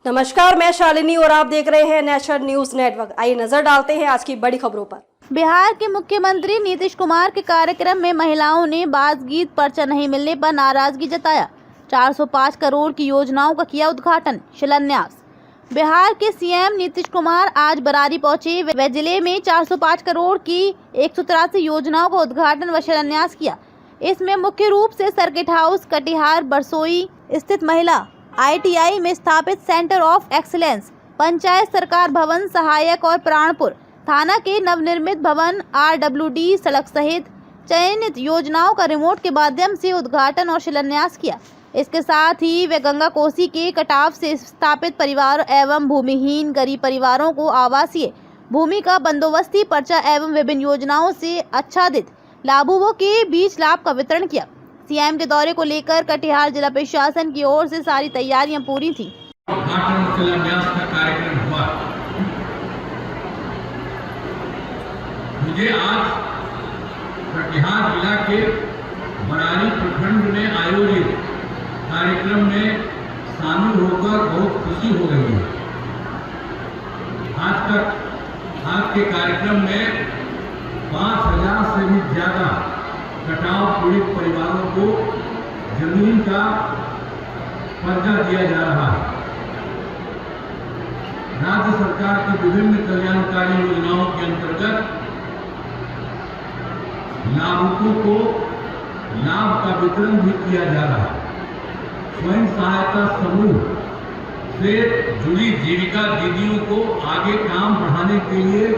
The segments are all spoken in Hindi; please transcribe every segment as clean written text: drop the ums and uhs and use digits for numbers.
नमस्कार, मैं शालिनी और आप देख रहे हैं नेशनल न्यूज नेटवर्क। आइए नजर डालते हैं आज की बड़ी खबरों पर। बिहार के मुख्यमंत्री नीतीश कुमार के कार्यक्रम में महिलाओं ने बाज गीत पर्चा नहीं मिलने पर नाराजगी जताया। 405 करोड़ की योजनाओं का किया उद्घाटन शिलान्यास। बिहार के सीएम नीतीश कुमार आज बरारी पहुंचे व जिले में 405 करोड़ की 183 योजनाओं का उद्घाटन व शिलान्यास किया। इसमें मुख्य रूप से सर्किट हाउस कटिहार बरसोई स्थित महिला ITI में स्थापित सेंटर ऑफ एक्सीलेंस, पंचायत सरकार भवन सहायक और प्राणपुर थाना के नवनिर्मित भवन RWD सड़क सहित चयनित योजनाओं का रिमोट के माध्यम से उद्घाटन और शिलान्यास किया। इसके साथ ही वे गंगा कोसी के कटाव से स्थापित परिवार एवं भूमिहीन गरीब परिवारों को आवासीय भूमि का बंदोबस्ती पर्चा एवं विभिन्न योजनाओं से आच्छादित लाभुकों के बीच लाभ का वितरण किया। सीएम के दौरे को लेकर कटिहार जिला प्रशासन की ओर से सारी तैयारियां पूरी थी। उद्घाटन शिलान्यास का कार्यक्रम हुआ। मुझे आज कटिहार जिला के बरारी प्रखंड में आयोजित कार्यक्रम में शामिल होकर बहुत खुशी हो रही है। आज के कार्यक्रम में 5000 से भी ज्यादा कटाव पीड़ित परिवारों को जमीन का कर्जा दिया जा रहा है। राज्य सरकार की विभिन्न कल्याणकारी योजनाओं के अंतर्गत लाभुकों को लाभ का वितरण भी किया जा रहा है। स्वयं सहायता समूह से जुड़ी जीविका दीदियों को आगे काम बढ़ाने के लिए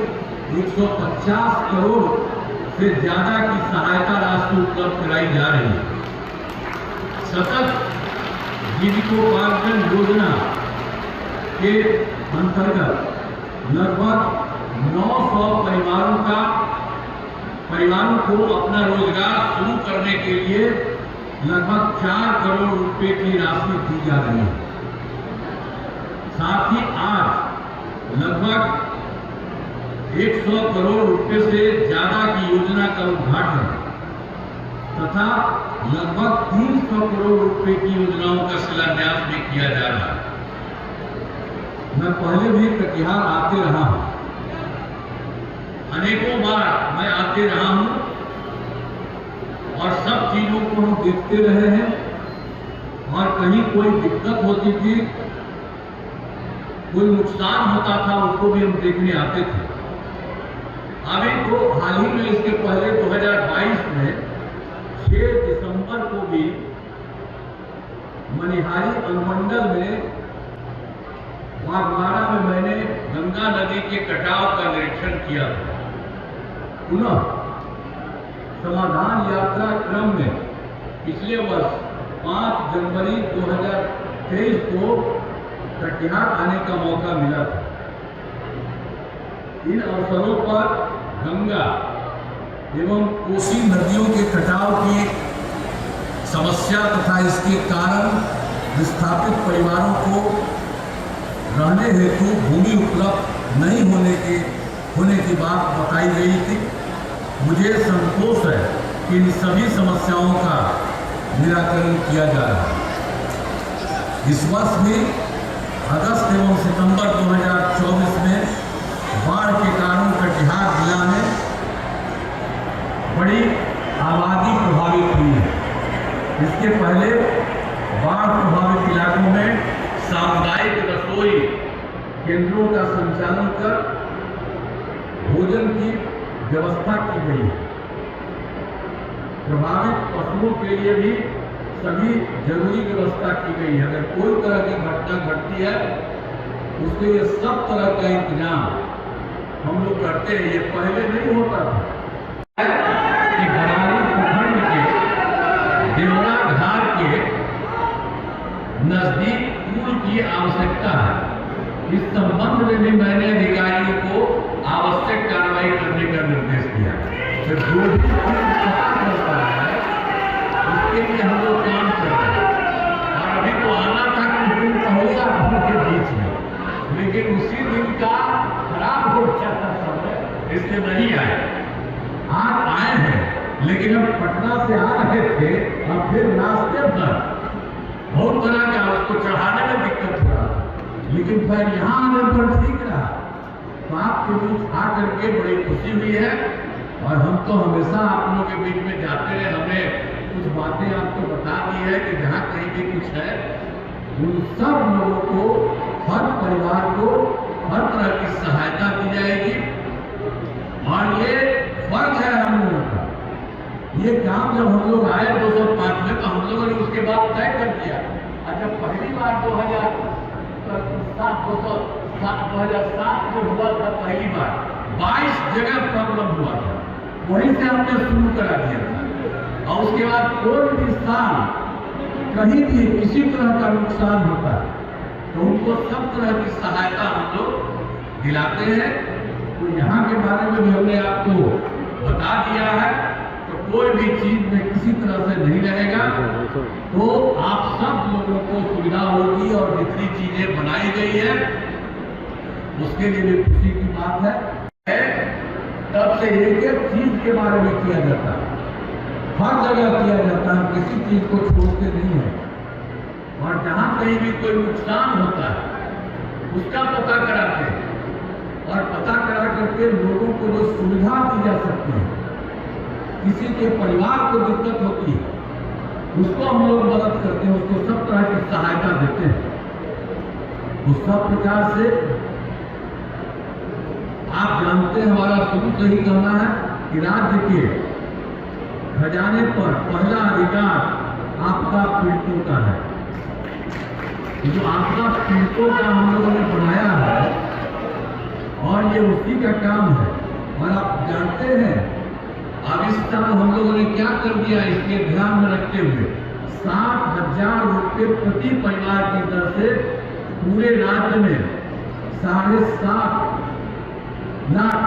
150 करोड़ से ज्यादा की सहायता राशि उपलब्ध कराई जा रही है। सतत जीविकोपार्जन योजना के अंतर्गत लगभग 900 परिवारों को अपना रोजगार शुरू करने के लिए लगभग 4 करोड़ रुपए की राशि दी जा रही है। साथ ही आज लगभग 100 करोड़ रुपए से ज्यादा की योजना का उद्घाटन तथा लगभग 300 करोड़ रुपए की योजनाओं का शिलान्यास भी किया जा रहा है। मैं पहले भी कटिहार आते रहा हूं, अनेकों बार मैं आते रहा हूं और सब चीजों को हम देखते रहे हैं और कहीं कोई दिक्कत होती थी, कोई नुकसान होता था, उसको भी हम देखने आते थे। अभी तो हाल ही में इसके पहले 2022 में 6 दिसंबर को भी मनिहारी अनुमंडल में बागमारा में मैंने गंगा नदी के कटाव का निरीक्षण किया था। पुनः समाधान यात्रा क्रम में पिछले वर्ष 5 जनवरी 2023 को कटिहार आने का मौका मिला था। इन अवसरों पर गंगा एवं कोसी नदियों के कटाव की समस्या तथा इसके कारण विस्थापित परिवारों को रहने हेतु भूमि उपलब्ध नहीं होने की बात बताई गई थी। मुझे संतोष है कि इन सभी समस्याओं का निराकरण किया जा रहा है। इस वर्ष भी अगस्त एवं सितंबर 2024 में बाढ़ के कारण कटिहार जिला में बड़ी आबादी प्रभावित हुई है। इसके पहले बाढ़ प्रभावित इलाकों में सामुदायिक रसोई केंद्रों का संचालन कर भोजन की व्यवस्था की गई है। प्रभावित पशुओं के लिए भी सभी जरूरी व्यवस्था की गई है। अगर कोई तरह की घटना घटती है उसके लिए सब तरह का इंतजाम हम लोग करते हैं। ये पहले नहीं होता था कि बरारी प्रखंड के देवरा घाट के नजदीक पुल की आवश्यकता है। इस संबंध में भी मैंने अधिकारियों को आवश्यक कार्रवाई करने का निर्देश दिया। तो जो भी करता है उसके लिए हम लोग काम कर रहे हैं। और अभी तो आना था कुछ दिन पहले आप के बीच में, लेकिन उसी दिन का खराब हो जाता समय इसलिए नहीं आए। आज आए हैं, लेकिन हम पटना से आ रहे थे और फिर रास्ते पर बहुत तरह का उसको चढ़ाने में दिक्कत हो रहा था। लेकिन फिर यहाँ आने पर ठीक रहा। तो आपके बीच आकर के बड़ी खुशी हुई है और हम तो हमेशा आप लोगों के बीच में जाते रहे, हमने कुछ बातें आपको बता दी है कि जहाँ कहीं भी कुछ है उन सब लोगों को, हर परिवार को हर तरह की सहायता दी जाएगी। और ये फर्ज है हम लोगों का। ये काम जब हम लोग आए 2005 में तो हम लोगों ने उसके बाद तय कर दिया। और जब पहली बार 2007 में हुआ था, पहली बार 22 जगह प्रॉब्लम हुआ था, वहीं से हमने शुरू करा दिया था। और उसके बाद कोई भी साल कहीं भी किसी तरह का नुकसान होता है तो उनको सब तरह की सहायता हम लोग दिलाते हैं। तो यहाँ के बारे में भी हमने आपको बता दिया है। तो कोई भी चीज में किसी तरह से नहीं रहेगा। तो आप सब लोगों को सुविधा होगी और जितनी चीजें बनाई गई है उसके लिए भी खुशी की बात है। तब से एक एक चीज के बारे में किया जाता है, हर जगह किया जाता है, किसी चीज को छोड़ते नहीं है। और जहां कहीं भी कोई नुकसान होता है उसका पता कराते हैं और पता करा करके लोगों को जो सुविधा दी जा सकती है, किसी के परिवार को दिक्कत होती है उसको हम लोग मदद करते हैं, उसको सब तरह की सहायता देते हैं। उस सब प्रकार से आप जानते हैं, हमारा शुरू से ही कहना है कि राज्य के खजाने पर पहला अधिकार आपदा पीड़ितों का है। जो आपदा पीड़ितों का हम लोगों ने बनाया है और ये उसी का काम है। और आप जानते हैं अब इस साल हम लोगों ने क्या कर दिया, इसके ध्यान में रखते हुए 60,000 रुपये प्रति परिवार की दर से पूरे राज्य में 7.5 लाख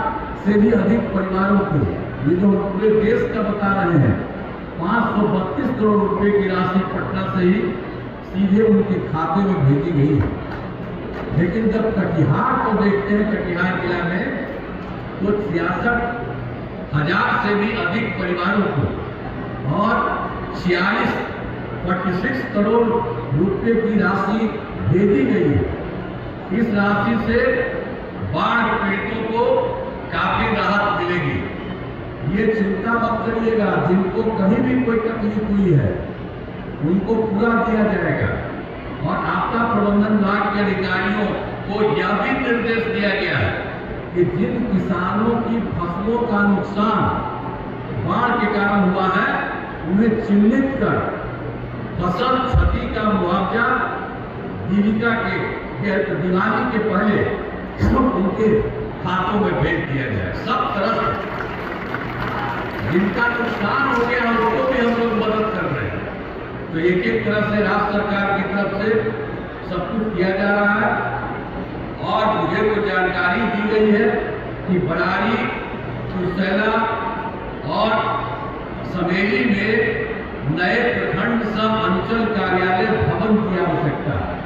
से भी अधिक परिवारों को, ये जो पूरे देश का बता रहे हैं, 532 करोड़ रुपए की राशि पटना से ही सीधे उनके खाते में भेजी गई है। लेकिन जब कटिहार को देखते हैं, कटिहार जिला में तो 66,000 से भी अधिक परिवारों को और 46 करोड़ रुपए की राशि भेजी गई है। इस राशि से बाढ़ पीड़ितों को काफी राहत मिलेगी। ये चिंता मत करिएगा, जिनको कहीं भी कोई तकलीफ हुई है उनको पूरा दिया जाएगा। और आपदा प्रबंधन विभाग के अधिकारियों को यह भी निर्देश दिया गया है कि जिन किसानों की फसलों का नुकसान बाढ़ के कारण हुआ है उन्हें चिन्हित कर फसल क्षति का मुआवजा जीविका के दिवाली के पहले उनके खातों में भेज दिया जाए। सब तरह से जिनका नुकसान हो गया उनको भी हम लोग मदद कर रहे हैं। तो एक एक तरह से राज्य सरकार की तरफ से सब कुछ किया जा रहा है। और मुझे तो जानकारी दी गई है कि बड़ारी, कुर्सेला और समेली में नए प्रखंड सह अंचल कार्यालय भवन की आवश्यकता है।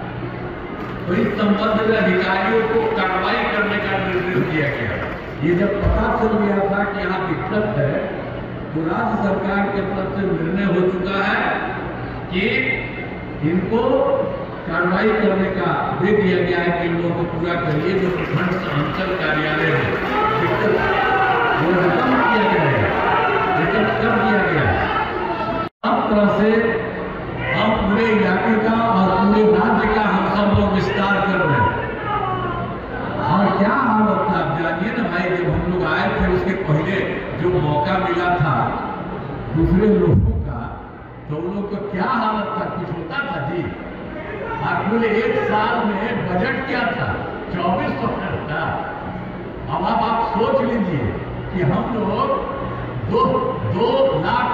तो इस संबंध में अधिकारियों को कार्रवाई करने का निर्देश दिया गया। ये जब पता चल गया था कि यहाँ दिक्कत है तो राज्य सरकार की तरफ से निर्णय हो चुका है कि इनको कार्रवाई करने का दे दिया गया है कि इन लोगों को पूरा करिए। जो प्रखंड अंचल कार्यालय है दिक्कत वो खत्म किया गया है, दिक्कत कर दिया गया है। सब तरह से हम पूरे इलाके का और पूरे राज्य का हम सब लोग विस्तार कर रहे हैं। और क्या हालत था आप जानिए ना भाई, जब हम लोग आए थे उसके पहले जो मौका मिला था दूसरे लोगों का, तो उन लोग को क्या हालत था, कुछ होता था जी। पूरे एक साल में बजट क्या था, 2400 करोड़ था। अब आप सोच लीजिए कि हम लोग 2 लाख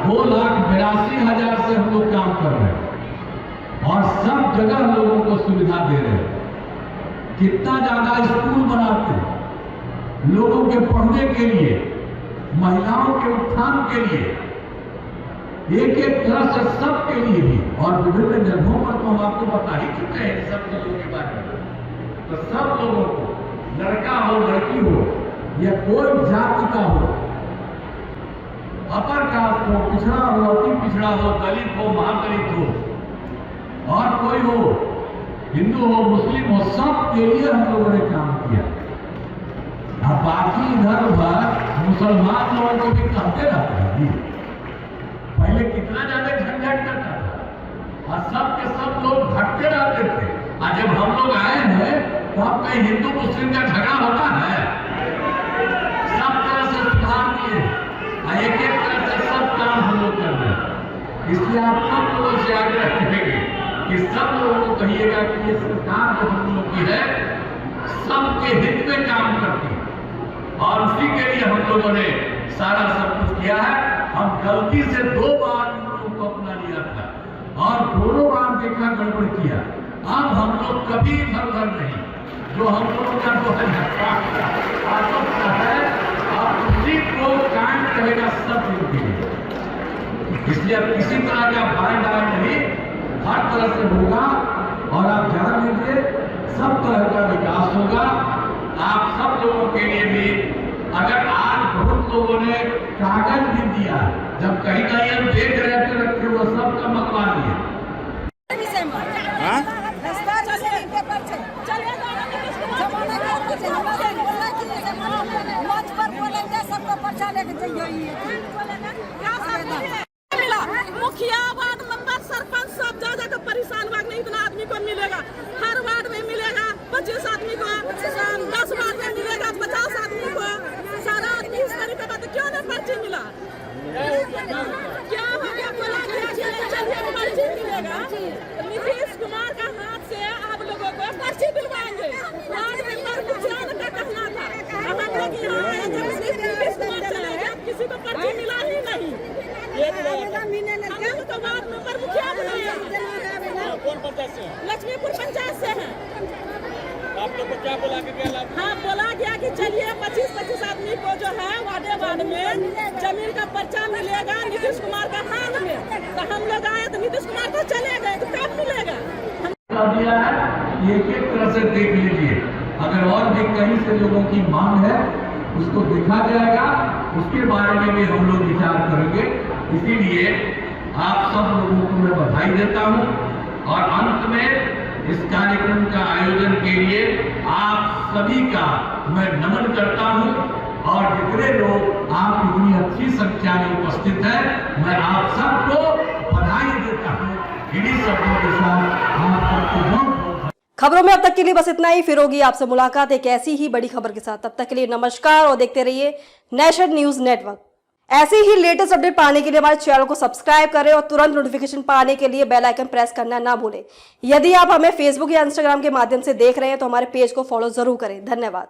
2,82,000 से हम लोग काम कर रहे हैं और सब जगह लोगों को सुविधा दे रहे हैं। कितना ज्यादा स्कूल बनाते हैं लोगों के पढ़ने के लिए, महिलाओं के उत्थान के लिए, एक एक तरह से सबके लिए भी। और विभिन्न जगहों पर तो हम आपको बता ही चुके हैं सब चीजों के बारे में। तो सब लोगों को, लड़का हो लड़की हो या कोई जाति का हो, अपर कास्ट हो, पिछड़ा हो, अति पिछड़ा हो, दलित हो, महादलित हो, और कोई हो, हिंदू हो मुस्लिम हो, सबके लिए हम लोगों ने काम किया। अब बाकी इधर उधर मुसलमान लोगों को भी कहते रहते हैं। पहले कितना ज्यादा झंझट करता था और सब के सब लोग भटके रहते थे। और जब हम लोग आए हैं तो अब कहीं हिंदू मुस्लिम का झगड़ा होता है? सब तरह से सुधार किए, एक एक तरह से सब काम हम लोग कर रहे हैं। इसलिए आप सब लोगों से आग्रह करेंगे कि सब लोगों को कहिएगा कि ये सरकार जो हम लोग की है सबके हित में काम करती है और उसी के लिए हम लोगों ने सारा सब कुछ किया है। हम गलती से 2 बार इन लोगों को अपना लिया था और दोनों बार देखा गड़बड़ किया। अब हम लोग कभी इधर उधर नहीं, जो हम लोगों का जो है और उसी को कायम रहेगा सब के लिए। इसलिए अब किसी तरह का भाई नहीं, हर तरह से होगा और आप जान लीजिए सब तरह का विकास होगा। आप सब लोगों के लिए भी, अगर आज बहुत लोगों ने कागज भी दिया, जब कहीं कहीं हम देख रहे थे रखे वो सब का मंगवा दिए। मुखिया, वार्ड मेंबर, सरपंच सब जा जाकर परेशान हुआ, नहीं इतना आदमी को मिलेगा। हर वार्ड में मिलेगा 25 आदमी को, 10 वार्ड में मिलेगा 50 आदमी को। सारा आदमी इस तरीके का, तो क्यों नहीं पर्ची मिला? क्या हो गया? बोला चलिए पर्ची मिलेगा। नीतीश कुमार का हाथ से आप लोगों को पर्ची दिलवाएंगे। वार्ड मेंबर मुखिया का कहना था नीतीश कुमार चले गए, किसी को पर्ची मिला ही नहीं। तो वार्ड मेंबर मुखिया बनाया। कौन पंचायत से? लक्ष्मीपुर पंचायत से है। आप लोग को क्या बोला गया? हाँ, बोला गया कि चलिए 25 आदमी को जो है वार्ड में जमीन का पर्चा मिलेगा नीतीश कुमार का हाथ में। तो हम लोग आए तो नीतीश कुमार को चले गए, तो कब मिलेगा? दिया है एक एक तरह से देख लीजिए। अगर और भी कहीं से लोगों की मांग है उसको देखा जाएगा, उसके बारे में भी हम लोग विचार करेंगे। इसीलिए आप सब लोगों को मैं बधाई देता हूं और अंत में इस कार्यक्रम का आयोजन के लिए आप सभी का मैं नमन करता हूं और जितने लोग आप इतनी अच्छी संख्या में उपस्थित हैं, मैं आप सबको बधाई देता हूं। इन्हीं शब्दों के साथ आप सबको खबरों में अब तक के लिए बस इतना ही। फिर होगी आपसे मुलाकात एक ऐसी ही बड़ी खबर के साथ। तब तक के लिए नमस्कार और देखते रहिए नेशन न्यूज नेटवर्क। ऐसे ही लेटेस्ट अपडेट पाने के लिए हमारे चैनल को सब्सक्राइब करें और तुरंत नोटिफिकेशन पाने के लिए बेल आइकन प्रेस करना ना भूलें। यदि आप हमें फेसबुक या इंस्टाग्राम के माध्यम से देख रहे हैं तो हमारे पेज को फॉलो जरूर करें। धन्यवाद।